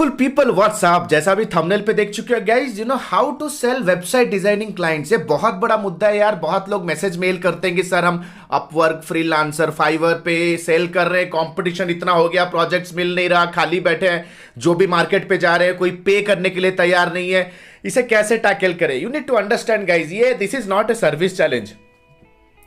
Beautiful people WhatsApp, जैसा भी thumbnail पे देख चुके हो guys, you know how to sell website designing clients. ये बहुत बड़ा मुद्दा है यार। बहुत लोग मैसेज मेल करते हैं कि सर हम अपवर्क, फ्रीलांसर, फाइवर पे सेल कर रहे हैं, कंपटीशन इतना हो गया, प्रोजेक्ट्स मिल नहीं रहा, खाली बैठे हैं, जो भी मार्केट पे जा रहे हैं कोई पे करने के लिए तैयार नहीं है। इसे कैसे टैकल करें? You need to understand guys, ये this is not a service challenge,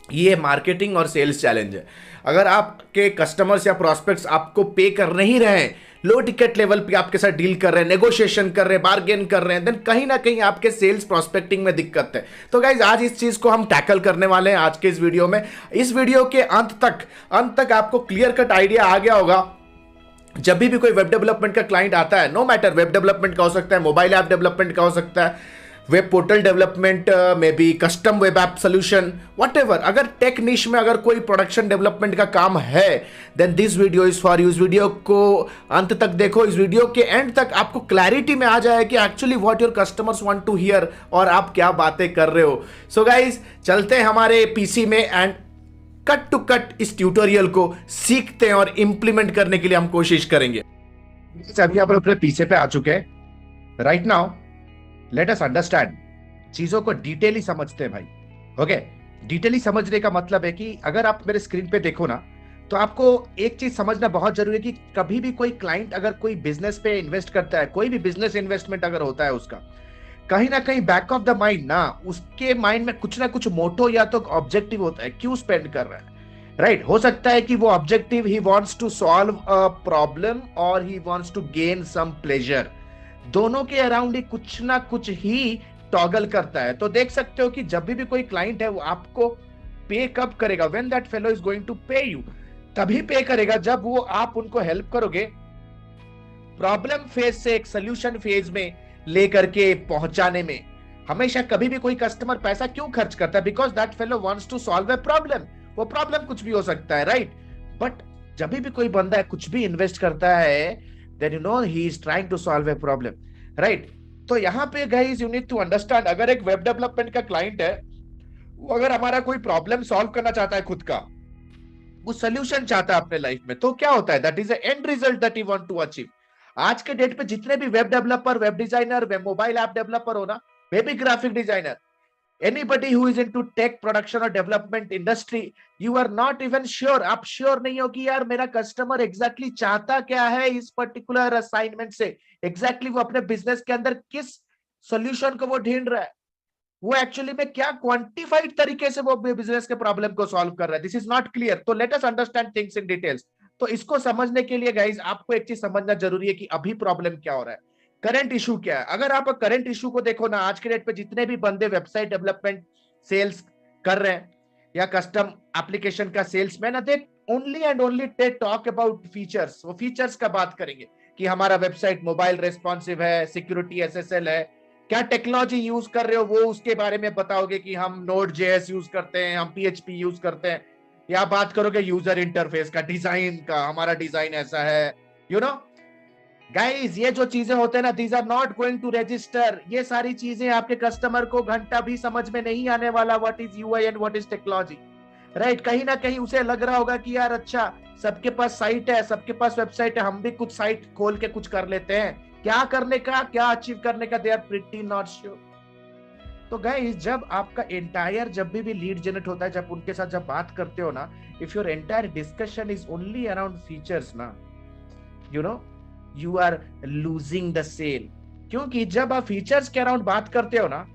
ये मार्केटिंग और सेल्स चैलेंज है। अगर आपके कस्टमर्स या प्रोस्पेक्ट्स आपको पे कर नहीं रहे हैं, लो टिकट लेवल पे आपके साथ डील कर रहे हैं, नेगोशिएशन कर रहे हैं, बार्गेन कर रहे हैं, देन कहीं ना कहीं आपके सेल्स प्रोस्पेक्टिंग में दिक्कत है। तो गाइज आज इस चीज को हम टैकल करने वाले हैं आज के इस वीडियो में। इस वीडियो के अंत तक आपको क्लियर कट आइडिया आ गया होगा। जब भी कोई वेब डेवलपमेंट का क्लाइंट आता है, नो मैटर वेब डेवलपमेंट का हो सकता है, मोबाइल ऐप डेवलपमेंट का हो सकता है, वेब पोर्टल डेवलपमेंट में भी, custom web app solution, whatever, अगर टेक निश में अगर कोई प्रोडक्शन डेवलपमेंट का काम है, then this video is for you. इस वीडियो को अंत तक देखो। इस वीडियो के एंड तक आपको क्लैरिटी में आ जाए कि actually what your customers want to hear और आप क्या बातें कर रहे हो। सो गाइज चलते हैं हमारे पीसी में एंड कट टू कट इस ट्यूटोरियल को सीखते हैं और इंप्लीमेंट करने के लिए हम कोशिश करेंगे। अभी आप अपने पीसी पे आ चुके हैं। Right now let us understand, चीजों को डिटेली समझते हैं भाई। ओके, डिटेली समझने का मतलब है कि अगर आप मेरे स्क्रीन पे देखो ना, तो आपको एक चीज समझना बहुत जरूरी है कि कभी भी कोई क्लाइंट अगर कोई बिजनेस पे इन्वेस्ट करता है, कोई भी बिजनेस इन्वेस्टमेंट अगर होता है उसका, कहीं ना कहीं बैक ऑफ द माइंड ना उसके माइंड में कुछ ना कुछ मोटो या तो ऑब्जेक्टिव होता है, क्यों स्पेंड कर रहा है। राइट, हो सकता है कि वो objective he wants to solve a problem और he wants to gain some pleasure. दोनों के अराउंड ही कुछ ना कुछ ही टॉगल करता है। तो देख सकते हो कि जब भी कोई क्लाइंट है वो आपको पे कब करेगा, when that fellow is going to pay you, तभी पे करेगा जब वो आप उनको हेल्प करोगे प्रॉब्लम फेज से एक सोल्यूशन फेज में लेकर के पहुंचाने में। हमेशा कभी भी कोई कस्टमर पैसा क्यों खर्च करता है? Because that fellow wants to solve a problem. वो प्रॉब्लम कुछ भी हो सकता है, राइट? बट जब भी कोई बंदा कुछ भी इन्वेस्ट करता है, then you know he is trying to solve a problem, right? तो यहाँ पे guys you need to understand, अगर एक वेब डेवलपमेंट का क्लाइंट है, वो अगर हमारा कोई प्रॉब्लम सॉल्व करना चाहता है खुद का, वो सोल्यूशन चाहता है अपने लाइफ में, तो क्या होता है? That is end result that he want to achieve. आज के डेट पे जितने भी web developer, web designer, web mobile app developer हो ना, baby graphic designer, anybody who is into tech production or development industry, you are not even sure, आप sure नहीं हो कि यार मेरा कस्टमर एग्जैक्टली चाहता क्या है इस पर्टिकुलर असाइनमेंट से, एग्जैक्टली वो अपने बिजनेस के अंदर किस सॉल्यूशन को वो ढूंढ रहा है, वो एक्चुअली में क्या क्वांटिफाइड तरीके से वो बिजनेस के प्रॉब्लम को सॉल्व कर रहा है। दिस इज नॉट क्लियर, तो let us understand things in details. तो इसको समझने के लिए गाइज आपको एक चीज समझना जरूरी है कि अभी प्रॉब्लम क्या हो रहा है, करंट इशू क्या है। अगर आप करंट इशू को देखो ना, आज के डेट पे जितने भी बंदे वेबसाइट डेवलपमेंट सेल्स कर रहे हैं या कस्टम एप्लीकेशन का सेल्समैन है, they only and only they talk about features. वो फीचर्स का बात करेंगे कि हमारा वेबसाइट मोबाइल रेस्पॉन्सिव है, सिक्योरिटी एसएसएल है, क्या टेक्नोलॉजी यूज कर रहे हो वो उसके बारे में बताओगे कि हम नोड जेएस यूज करते हैं, हम पीएचपी यूज करते हैं, या बात करोगे यूजर इंटरफेस का, डिजाइन का, हमारा डिजाइन ऐसा है। यू नो गाइस, ये जो चीजें होते हैं ना, these are not going to register. ये सारी चीजें आपके कस्टमर को घंटा भी समझ में नहीं आने वाला, what is UI and what is technology, right? कहीं ना कहीं उसे लग रहा होगा कि यार अच्छा सबके पास साइट है, सबके पास वेबसाइट है, हम भी कुछ साइट खोल के कुछ कर लेते हैं, क्या करने का, क्या अचीव करने का, they are pretty not sure. तो गाइस, जब आपका एंटायर जब भी लीड जनरेट होता है, जब उनके साथ जब बात करते हो ना, if your entire discussion is only around features ना, you know you are losing the sale। क्योंकि जब आप फीचर्स के अराउंड बात करते हो ना,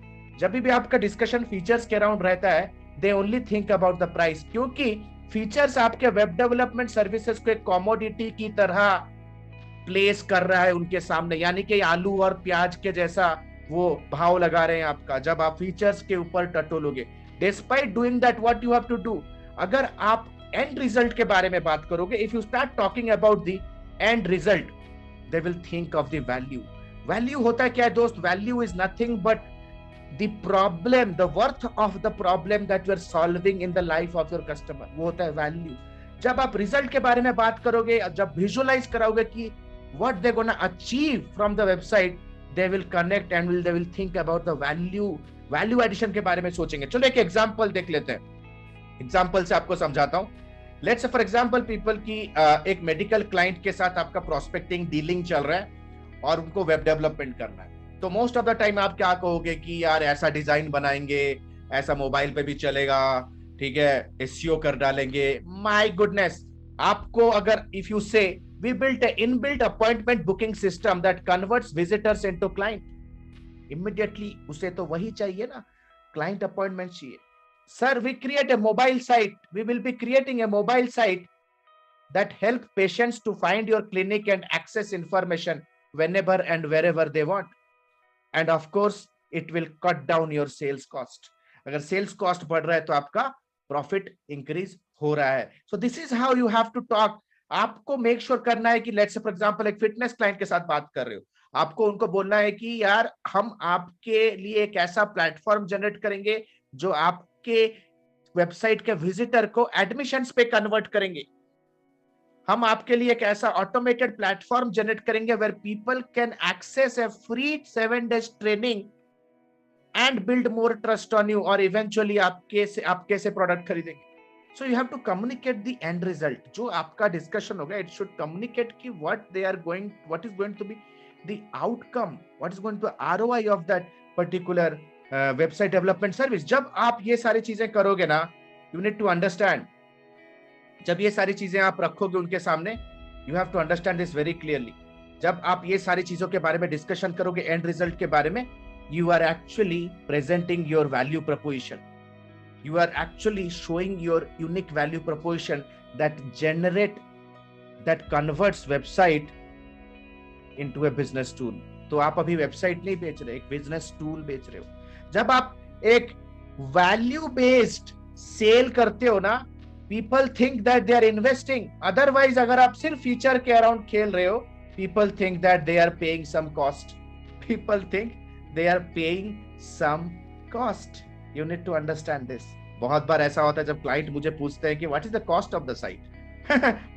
जब भी आपका डिस्कशन फीचर्स के अराउंड रहता है, they only think about the price। क्योंकि फीचर्स आपके वेब डेवलपमेंट सर्विसेज को एक कमोडिटी की तरह प्लेस कर रहा है उनके सामने, यानी कि आलू और प्याज के जैसा वो भाव लगा रहे हैं आपका जब आप फीचर्स के ऊपर टटोलोगे। Despite doing that, what you have to do, अगर आप एंड रिजल्ट के बारे में बात करोगे, if you start talking about the end result, they will think of the value। value होता है क्या है दोस्त? value is nothing but the problem, the worth of the problem that you are solving in the life of your customer, वो होता है value। जब आप रिजल्ट के बारे में बात करोगे, जब विजुअलाइज कराओगे कि what they gonna achieve from the website, they will connect and they will think about the value addition के बारे में सोचेंगे। चलो एक एग्जांपल देख लेते हैं, एग्जांपल से आपको समझाता हूं। लेट्स फॉर एग्जांपल पीपल की एक मेडिकल क्लाइंट के साथ आपका प्रोस्पेक्टिंग डीलिंग चल रहा है और उनको वेब डेवलपमेंट करना है, तो मोस्ट ऑफ द टाइम आप क्या कहोगे कि यार ऐसा डिजाइन बनाएंगे, ऐसा मोबाइल पे भी चलेगा, ठीक है, एसईओ कर डालेंगे। माय गुडनेस, आपको अगर if you say we built a inbuilt appointment booking system that converts visitors into client, immediately उसे तो वही चाहिए ना, क्लाइंट अपॉइंटमेंट चाहिए। Sir we create a mobile site, we will be creating a mobile site that help patients to find your clinic and access information whenever and wherever they want, and of course it will cut down your sales cost। अगर sales cost बढ़ रहा है तो आपका profit increase हो रहा है। so this is how you have to talk। आपको make sure करना है कि let's say for example एक fitness client के साथ बात कर रहे हो, आपको उनको बोलना है कि यार हम आपके लिए एक ऐसा प्लेटफॉर्म जनरेट करेंगे जो आपके वेबसाइट के विजिटर को एडमिशंस पे कन्वर्ट करेंगे। हम आपके लिए एक ऐसा ऑटोमेटेड प्लेटफॉर्म जनरेट करेंगे where people can access a free 7 days training and build more trust on you, और इवेंचुअली आपके से प्रोडक्ट खरीदेंगे। So you have to communicate the end result. जो आपका डिस्कशन होगा इट शुड कम्युनिकेट कि what is going to be the outcome, what is going to ROI of that particular website development service. जब आप ये सारी चीजें करोगे ना, यू नीड टू अंडरस्टैंड, जब ये सारी चीजें आप रखोगे उनके सामने, you have to understand this very clearly. जब आप ये सारी चीजों के बारे में डिस्कशन करोगे, एंड रिजल्ट के बारे में, you are actually presenting your value proposition, you are actually showing your unique value proposition that converts website into a business tool. तो आप अभी वेबसाइट नहीं बेच रहे, एक बिजनेस टूल बेच रहे हो। जब आप एक वैल्यू बेस्ड सेल करते हो ना, people think that they are investing, otherwise अगर आप सिर्फ फीचर के अराउंड खेल रहे हो, people think that they are paying some cost, people think they are paying some cost, you need to understand this। बहुत बार ऐसा होता है जब क्लाइंट मुझे पूछते हैं कि what is the cost of the site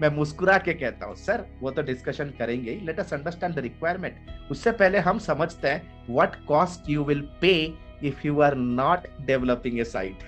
मैं मुस्कुरा के कहता हूँ सर वो तो डिस्कशन करेंगे, let us understand the requirement. उससे पहले हम समझते हैं what cost you will pay if you are not developing a site।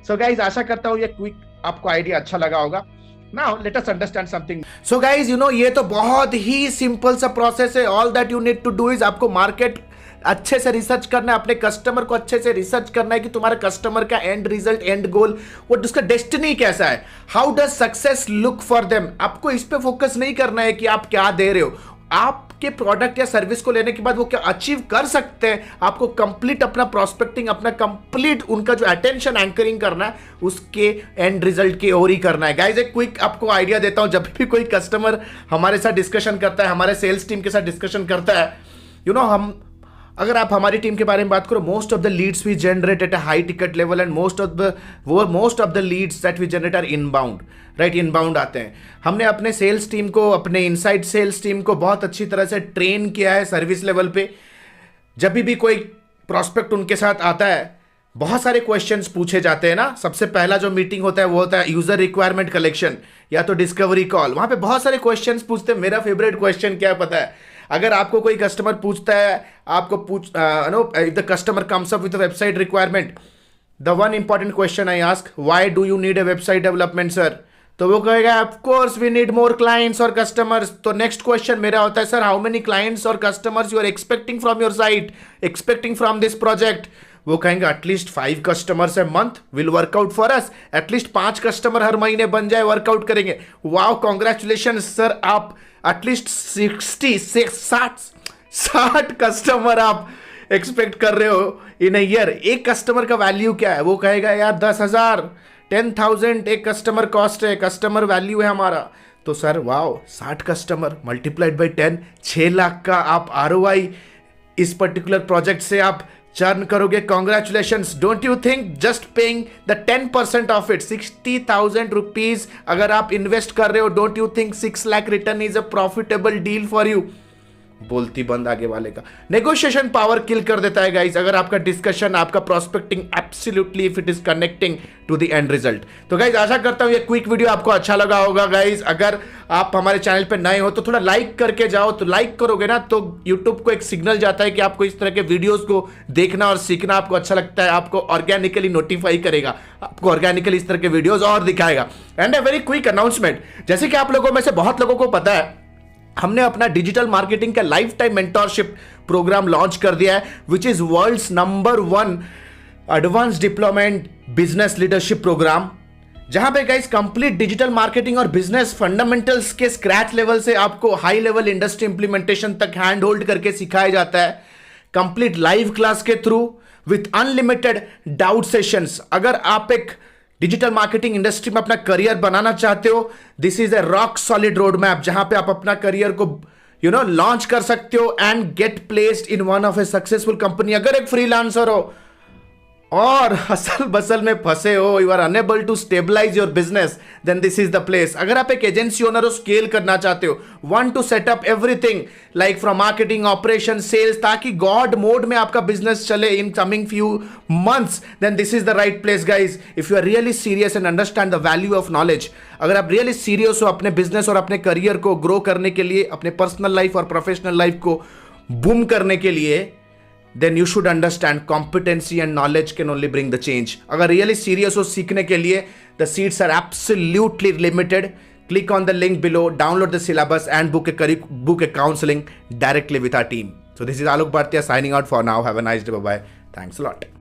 so guys, आशा करता हूँ ये क्विक आपको आइडिया अच्छा लगा होगा। Now let us understand something। So guys, you know ये तो बहुत ही सिंपल सा प्रोसेस है। All that you need to do is आपको मार्केट अच्छे से रिसर्च करना है, अपने कस्टमर को अच्छे से रिसर्च करना है कि तुम्हारा कस्टमर का एंड रिजल्ट, एंड गोल, वो उसका डेस्टिनी कैसा है, how does success look for them. आपको इस पे फोकस नहीं करना है कि आप क्या दे रहे हो, आपके प्रोडक्ट या सर्विस को लेने के बाद वो क्या अचीव कर सकते हैं। आपको कंप्लीट अपना प्रोस्पेक्टिंग, अपना कंप्लीट उनका जो अटेंशन एंकरिंग करना है उसके एंड रिजल्ट की ओर ही करना है। गाइस एक क्विक आपको आइडिया देता हूं, जब भी कोई कस्टमर हमारे साथ डिस्कशन करता है, हमारे सेल्स टीम के साथ डिस्कशन करता है, यू नो हम अगर आप हमारी टीम के बारे में बात करो, most of the leads we generate at a high ticket level and most of the leads that we generate are inbound, right, inbound आते हैं। हमने अपने सेल्स टीम को, अपने इनसाइड सेल्स टीम को बहुत अच्छी तरह से ट्रेन किया है सर्विस लेवल पे। जब भी कोई प्रॉस्पेक्ट उनके साथ आता है, बहुत सारे क्वेश्चंस पूछे जाते हैं ना। सबसे पहला जो मीटिंग होता है वो होता है यूजर रिक्वायरमेंट कलेक्शन या तो डिस्कवरी कॉल। वहां पे बहुत सारे क्वेश्चंस पूछते हैं। मेरा फेवरेट क्वेश्चन क्या है पता है? अगर आपको कोई कस्टमर पूछता है, आपको if the customer comes up with website requirement, the one important question I ask, why do you need a website development sir? तो वो कहेगा of course we need more clients और कस्टमर्स। तो नेक्स्ट क्वेश्चन मेरा होता है, sir how many clients और customers you are expecting from your site, expecting from this project? वो कहेंगे at least 5 customers a month will work out for us, at least 5 customer हर महीने बन जाए, वर्कआउट करेंगे। वाओ, कॉन्ग्रेचुलेशन सर, आप एटलीस्ट 60 कस्टमर आप expect कर रहे हो इन ईयर। एक कस्टमर का वैल्यू क्या है? वो कहेगा यार 10,000, 10,000 एक कस्टमर कॉस्ट है, कस्टमर वैल्यू है हमारा। तो sir wow, 60 customer multiplied by 10, 6 lakh का आप आरओआई इस पर्टिकुलर प्रोजेक्ट से आप चर्न करोगे। Congratulations. Don't you think just paying the 10% of it, 60,000 rupees अगर आप इन्वेस्ट कर रहे हो, don't you think 6 lakh return is a profitable deal for you? बोलती बंद आगे वाले का। नेगोशिएशन पावर किल कर देता है गाइस अगर आपका डिस्कशन, आपका prospecting absolutely if it is connecting to the end result. तो गाइस आशा करता हूं ये क्विक वीडियो आपको अच्छा लगा होगा। गाइस अगर आप हमारे चैनल पे नए हो तो थोड़ा लाइक करके जाओ। तो लाइक करोगे ना तो यूट्यूब को एक सिग्नल जाता है कि आपको इस तरह के वीडियोस को देखना और सीखना आपको अच्छा लगता है, आपको ऑर्गेनिकली नोटिफाई करेगा, आपको ऑर्गेनिकली इस तरह के वीडियोस और दिखाएगा। And a very quick announcement, जैसे कि आप लोगों में से बहुत लोगों को पता है हमने अपना डिजिटल मार्केटिंग का life time mentorship program launch कर दिया है, which is world's number 1 advance deployment business leadership program, जहां पे गाइस कंप्लीट डिजिटल मार्केटिंग और बिजनेस फंडामेंटल्स के स्क्रैच लेवल से आपको हाई लेवल इंडस्ट्री इंप्लीमेंटेशन तक हैंड होल्ड करके सिखाया जाता है, कंप्लीट लाइव क्लास के through with unlimited doubt sessions. अगर आप एक डिजिटल मार्केटिंग इंडस्ट्री में अपना करियर बनाना चाहते हो, this is a rock solid road map जहां पे आप अपना करियर को लॉन्च कर सकते हो and get placed in one of A successful company. अगर एक फ्रीलांसर हो और हसल बसल में फंसे हो, you are unable to stabilize your business, then this is the place. अगर आप एक एजेंसी ओनर हो, स्केल करना चाहते हो, want to set up everything like from marketing, operation, sales, ताकि गॉड मोड में आपका बिजनेस चले in coming few months, then this is the right place guys. If you are really serious and understand the value of knowledge, अगर आप really serious हो अपने business और अपने करियर को ग्रो करने के लिए, अपने पर्सनल लाइफ और प्रोफेशनल लाइफ को बूम करने के लिए, then you should understand competency and knowledge can only bring the change. अगर really serious हो सीखने के लिए, the seats are absolutely limited. Click on the link below, download the syllabus and book a counseling directly with our team. So this is Alok Bhartia signing out for now. Have a nice day. Bye bye. Thanks a lot.